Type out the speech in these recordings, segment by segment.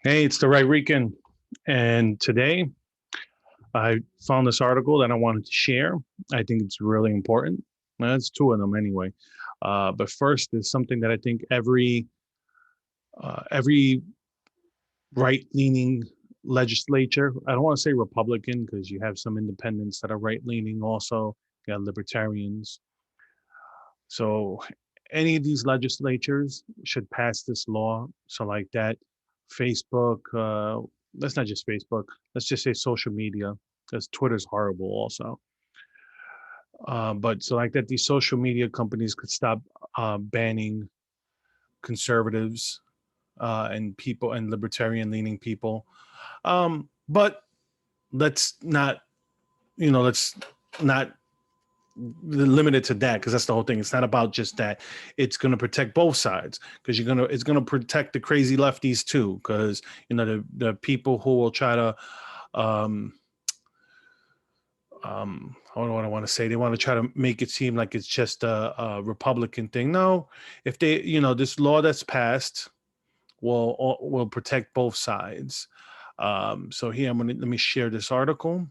Hey, it's the Right Weekend. And today I found this article that I wanted to share. I think it's really important. That's two of them anyway. But first, there's something that I think every right leaning legislature, I don't want to say Republican because you have some independents that are right leaning also, you got libertarians. So any of these legislatures should pass this law. So like that, Facebook, let's not just Facebook, let's just say social media, because Twitter's horrible also. But so like that, these social media companies could stop banning conservatives and people and libertarian leaning people. But let's not, let's not limited to that because that's the whole thing. It's not about just that. It's going to protect both sides because it's going to protect the crazy lefties too because the people who will try to um what I want to say, they want to try to make it seem like it's just a Republican thing. No, if they, this law that's passed will protect both sides. So here let me share this article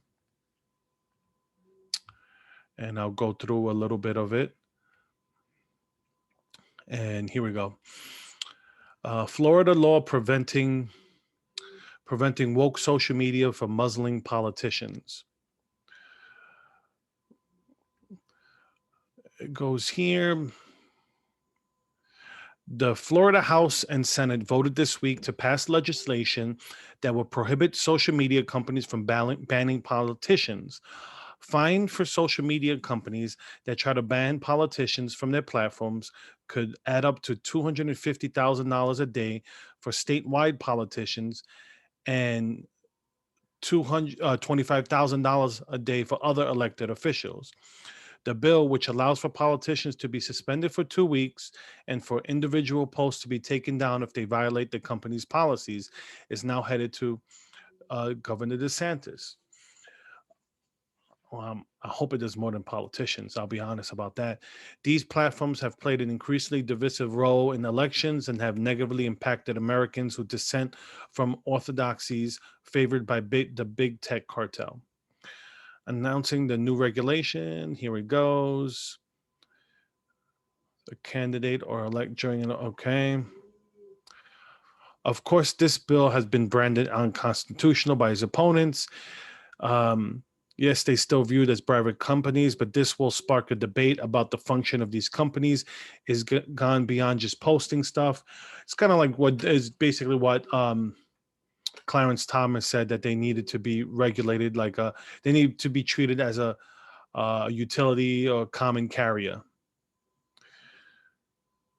and I'll go through a little bit of it. And here we go. Florida law preventing woke social media from muzzling politicians. It goes here. The Florida House and Senate voted this week to pass legislation that will prohibit social media companies from banning politicians. Fine for social media companies that try to ban politicians from their platforms could add up to $250,000 a day for statewide politicians and $25,000 a day for other elected officials. The bill, which allows for politicians to be suspended for 2 weeks and for individual posts to be taken down if they violate the company's policies, is now headed to Governor DeSantis. I hope it does more than politicians. I'll be honest about that. These platforms have played an increasingly divisive role in elections and have negatively impacted Americans who dissent from orthodoxies favored by the big tech cartel. Announcing the new regulation. Here it goes. A candidate or elect during an okay. Of course, this bill has been branded unconstitutional by his opponents. Um, yes, they still viewed as private companies, but this will spark a debate about the function of these companies. Is gone beyond just posting stuff. It's kind of like what is basically what Clarence Thomas said, that they needed to be regulated, like they need to be treated as a utility or common carrier.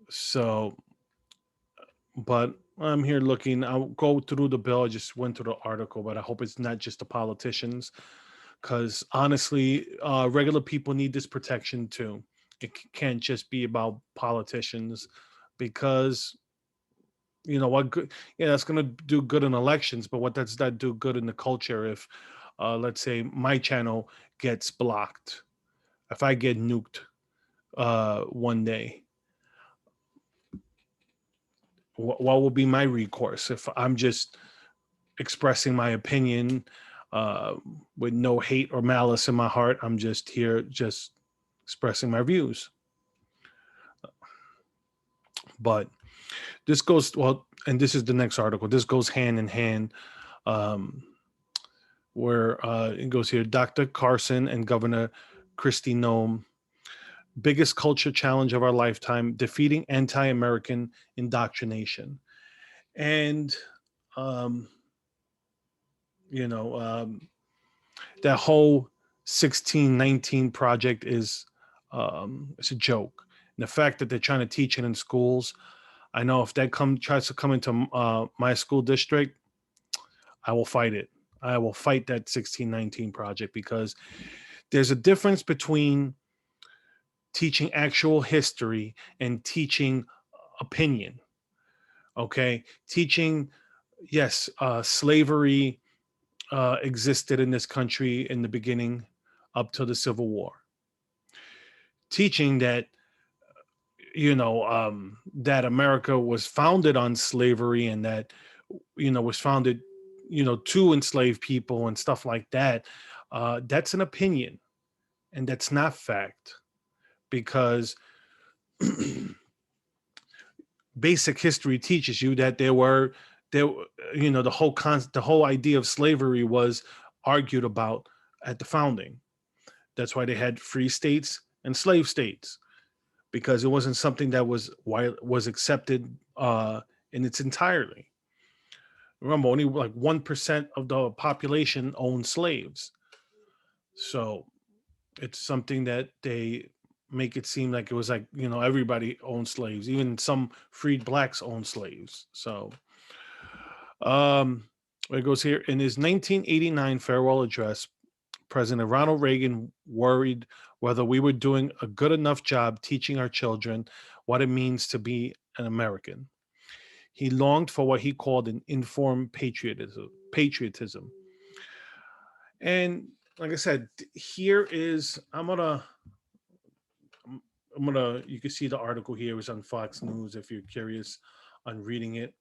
So, but I'm here looking. I'll go through the bill. I just went through the article, but I hope it's not just the politicians, because honestly, regular people need this protection too. It can't just be about politicians, because what good? Yeah, that's gonna do good in elections, but what does that do good in the culture if, let's say, my channel gets blocked, if I get nuked one day? What will be my recourse if I'm just expressing my opinion uh, with no hate or malice in my heart? I'm just here, just expressing my views. But this goes well, and this is the next article. This goes hand in hand, um, where it goes here. Dr. Carson and Governor Kristi Noem, biggest culture challenge of our lifetime: defeating anti-American indoctrination. And um, you know, that whole 1619 project is it's a joke. And the fact that they're trying to teach it in schools, I know if that tries to come into my school district, I will fight it. I will fight that 1619 project, because there's a difference between teaching actual history and teaching opinion. Okay, teaching, yes, slavery existed in this country in the beginning up to the Civil War. Teaching that, that America was founded on slavery, and that was founded, to enslave people and stuff like that. That's an opinion, and that's not fact, because basic history teaches you that there the whole idea of slavery was argued about at the founding. That's why they had free states and slave states, because it wasn't something that was accepted in its entirety. Remember, only like 1% of the population owned slaves. So it's something that they make it seem like it was like, everybody owned slaves. Even some freed blacks owned slaves. So um it goes here. In his 1989 farewell address, President Ronald Reagan worried whether we were doing a good enough job teaching our children what it means to be an American. He longed for what he called an informed patriotism. And like I said, here is I'm gonna you can see the article here is on Fox News if you're curious on reading it.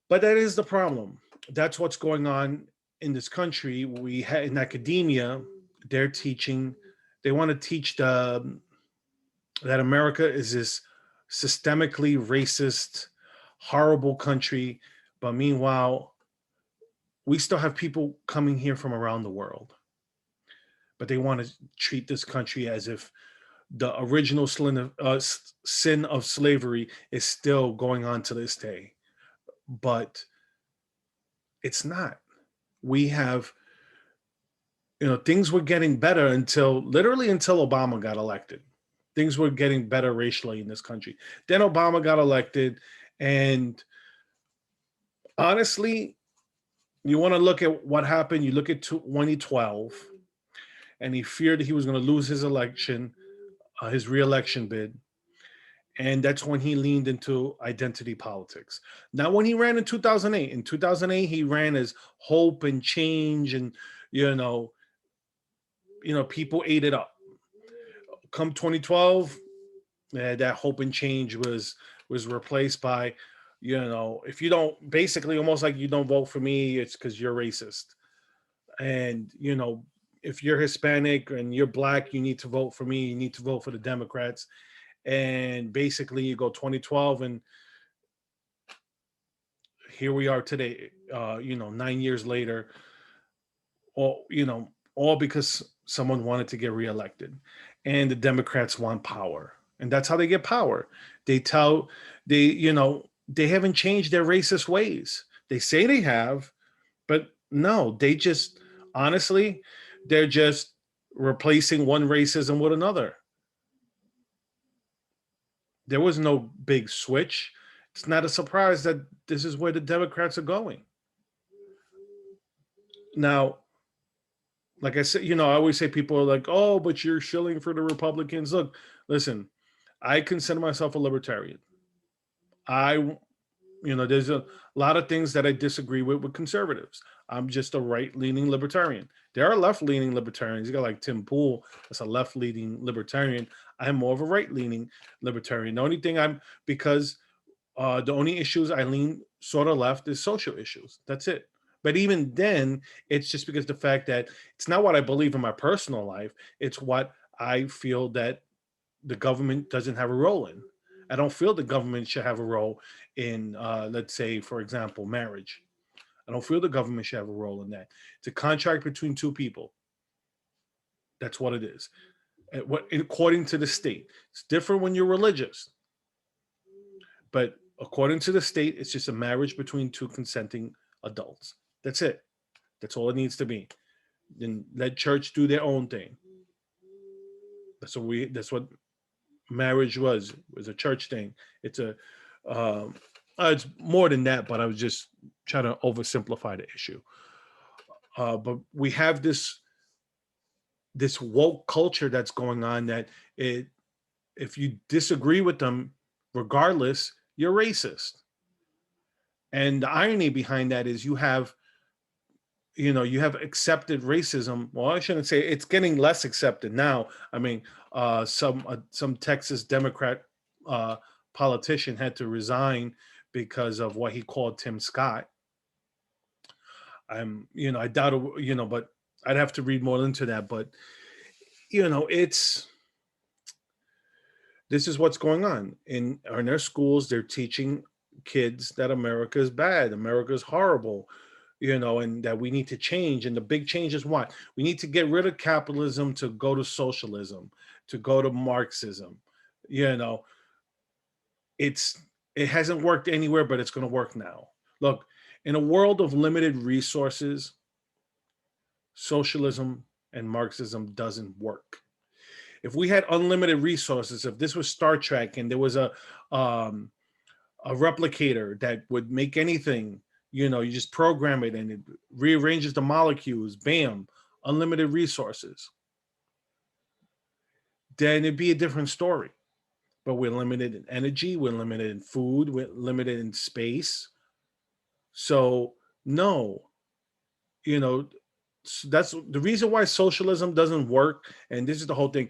But that is the problem. That's what's going on in this country. We have in academia, they're teaching, they want to teach that America is this systemically racist, horrible country. But meanwhile, we still have people coming here from around the world. But they want to treat this country as if the original sin of slavery is still going on to this day. But it's not. We have, things were getting better until Obama got elected. Things were getting better racially in this country. Then Obama got elected, and honestly, you want to look at what happened. You look at 2012, and he feared he was going to lose his election, his reelection bid. And that's when he leaned into identity politics. Now, when he ran in 2008, he ran as hope and change, and people ate it up. Come 2012, that hope and change was replaced by, if you don't, basically almost like you don't vote for me, it's because you're racist. And if you're Hispanic and you're black, you need to vote for me. You need to vote for the Democrats. And basically you go 2012, and here we are today, 9 years later, all because someone wanted to get reelected, and the Democrats want power. And that's how they get power. They haven't changed their racist ways. They say they have, but no, they just, honestly, they're just replacing one racism with another. There was no big switch. It's not a surprise that this is where the Democrats are going. Now, like I said, I always say people are like, oh, but you're shilling for the Republicans. Look, listen, I consider myself a libertarian. There's a lot of things that I disagree with conservatives. I'm just a right-leaning libertarian. There are left-leaning libertarians. You got like Tim Pool, that's a left-leaning libertarian. I'm more of a right-leaning libertarian. Because the only issues I lean sort of left is social issues. That's it. But even then, it's just because the fact that it's not what I believe in my personal life. It's what I feel that the government doesn't have a role in. I don't feel the government should have a role in, let's say, for example, marriage. I don't feel the government should have a role in that. It's a contract between two people. That's what it is. According to the state. It's different when you're religious. But according to the state, it's just a marriage between two consenting adults. That's it. That's all it needs to be. Then let church do their own thing. That's what marriage was. It was a church thing. It's more than that, but I was just trying to oversimplify the issue. But we have this woke culture that's going on that if you disagree with them, regardless, you're racist. And the irony behind that is you have accepted racism. Well, I shouldn't say it's getting less accepted now. I mean, some Texas Democrat politician had to resign because of what he called Tim Scott. I doubt it, but I'd have to read more into that. But it's this is what's going on in their schools. They're teaching kids that America is bad, America is horrible, and that we need to change. And the big change is what we need to get rid of capitalism to go to socialism, to go to Marxism. You know, it's it hasn't worked anywhere, but it's going to work now. Look, in a world of limited resources, socialism and Marxism doesn't work. If we had unlimited resources, if this was Star Trek and there was um, a replicator that would make anything, you just program it and it rearranges the molecules, bam, unlimited resources, then it'd be a different story. But we're limited in energy, we're limited in food, we're limited in space. So, no, you know, that's the reason why socialism doesn't work. And this is the whole thing.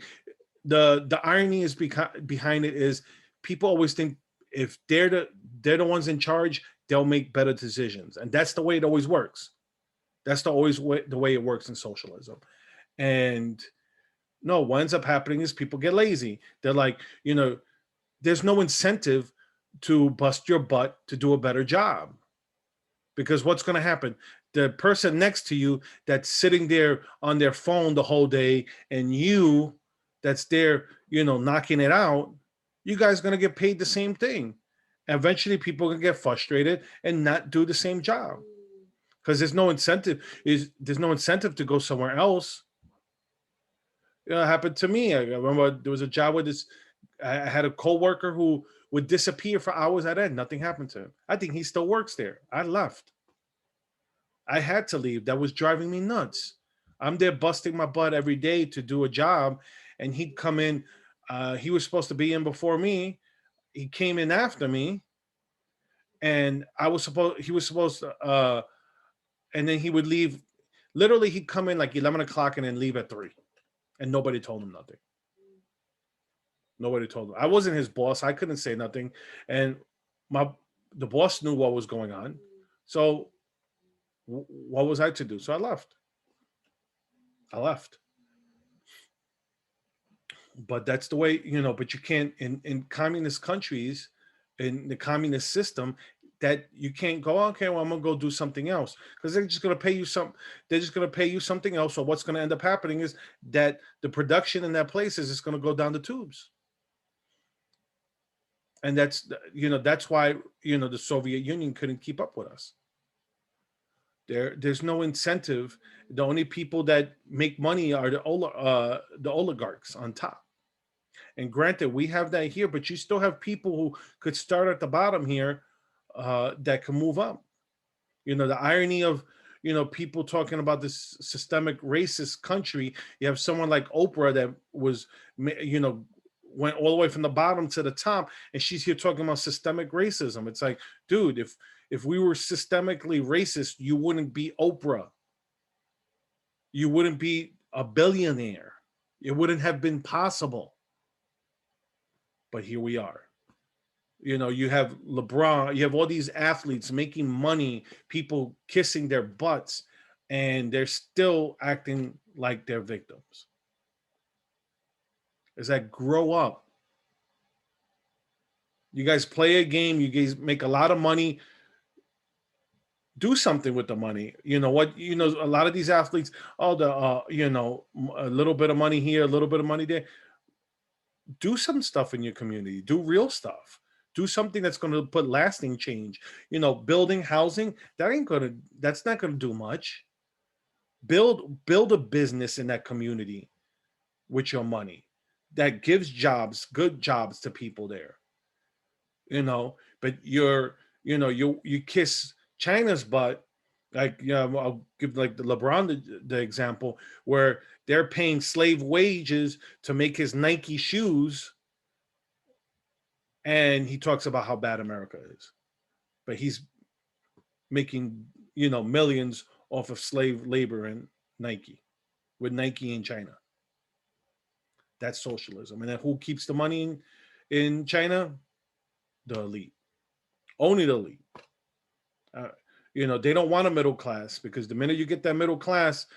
The irony is behind it is people always think if they're the ones in charge, they'll make better decisions, and that's the way it always works. That's the way it works in socialism. And no, what ends up happening is people get lazy. They're like, there's no incentive to bust your butt to do a better job. Because what's going to happen? The person next to you that's sitting there on their phone the whole day, and you that's there, knocking it out, you guys are going to get paid the same thing. Eventually, people are going to get frustrated and not do the same job because there's no incentive. There's no incentive to go somewhere else. It happened to me. I remember there was a job with this. I had a coworker who would disappear for hours at end. Nothing happened to him. I think he still works there. I left. I had to leave. That was driving me nuts. I'm there busting my butt every day to do a job, and he'd come in. He was supposed to be in before me. He came in after me, and he was supposed to, and then he would leave. Literally, he'd come in like 11 o'clock and then leave at 3, and nobody told him nothing. Nobody told him. I wasn't his boss. I couldn't say nothing, and my the boss knew what was going on. So what was I to do? So I left. I left. But that's the way, but you can't in communist countries, in the communist system, that you can't go, okay, well, I'm gonna go do something else because they're just gonna pay you something else. So what's gonna end up happening is that the production in that place is just gonna go down the tubes. And that's why the Soviet Union couldn't keep up with us. There's no incentive. The only people that make money are the oligarchs on top. And granted, we have that here, but you still have people who could start at the bottom here, that can move up. The irony of people talking about this systemic racist country. You have someone like Oprah that was, went all the way from the bottom to the top, and she's here talking about systemic racism. It's like, dude, if we were systemically racist, you wouldn't be Oprah. You wouldn't be a billionaire. It wouldn't have been possible. But here we are. You have LeBron, you have all these athletes making money, people kissing their butts, and they're still acting like they're victims. Is that grow up? You guys play a game, you guys make a lot of money. Do something with the money. You know what? A lot of these athletes, oh, a little bit of money here, a little bit of money there. Do some stuff in your community. Do real stuff. Do something that's going to put lasting change. Building housing, that's not going to do much. Build a business in that community with your money that gives jobs, good jobs to people there. But you kiss China's butt. Like, I'll give like the LeBron the example where they're paying slave wages to make his Nike shoes, and he talks about how bad America is, but he's making millions off of slave labor in Nike, with Nike in China. That's socialism. And then who keeps the money in China? The elite. Only the elite. Uh, they don't want a middle class, because the minute you get that middle class,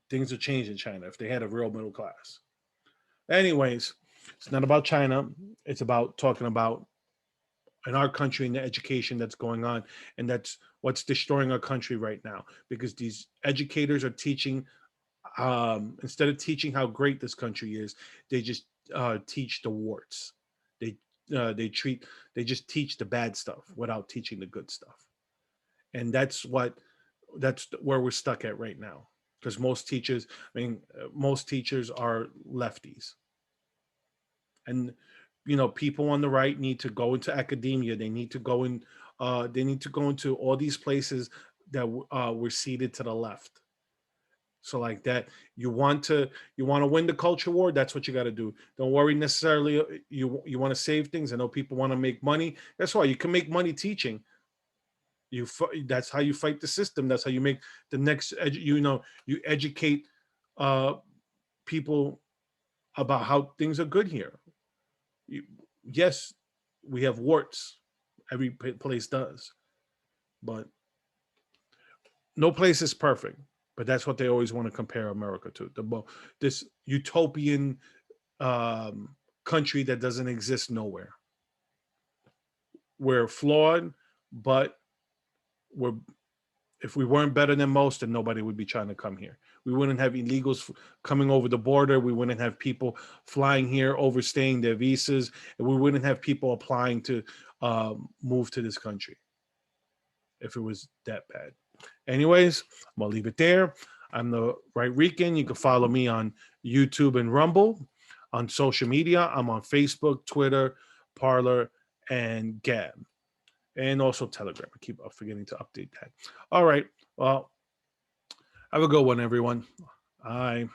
things will change in China if they had a real middle class. Anyways, it's not about China. It's about talking about in our country and the education that's going on, and that's what's destroying our country right now, because these educators are teaching, instead of teaching how great this country is, they just teach the warts. They they treat they just teach the bad stuff without teaching the good stuff, and that's where we're stuck at right now. Because most teachers are lefties, and people on the right need to go into academia. They need to go in. They need to go into all these places that were seated to the left. So like that, you want to win the culture war. That's what you got to do. Don't worry necessarily. You want to save things. I know people want to make money. That's why you can make money teaching. That's how you fight the system. That's how you make the next. You educate uh, people about how things are good here. You, yes, we have warts. Every place does, but no place is perfect. But that's what they always want to compare America to. This utopian country that doesn't exist nowhere. We're flawed, but we're if we weren't better than most, then nobody would be trying to come here. We wouldn't have illegals coming over the border. We wouldn't have people flying here, overstaying their visas, and we wouldn't have people applying to move to this country if it was that bad. Anyways, I'm gonna leave it there. I'm the Right Rican. You can follow me on YouTube and Rumble. On social media, I'm on Facebook, Twitter, Parler, and Gab, and also Telegram. I keep forgetting to update that. All right. Well, have a good one, everyone. Bye.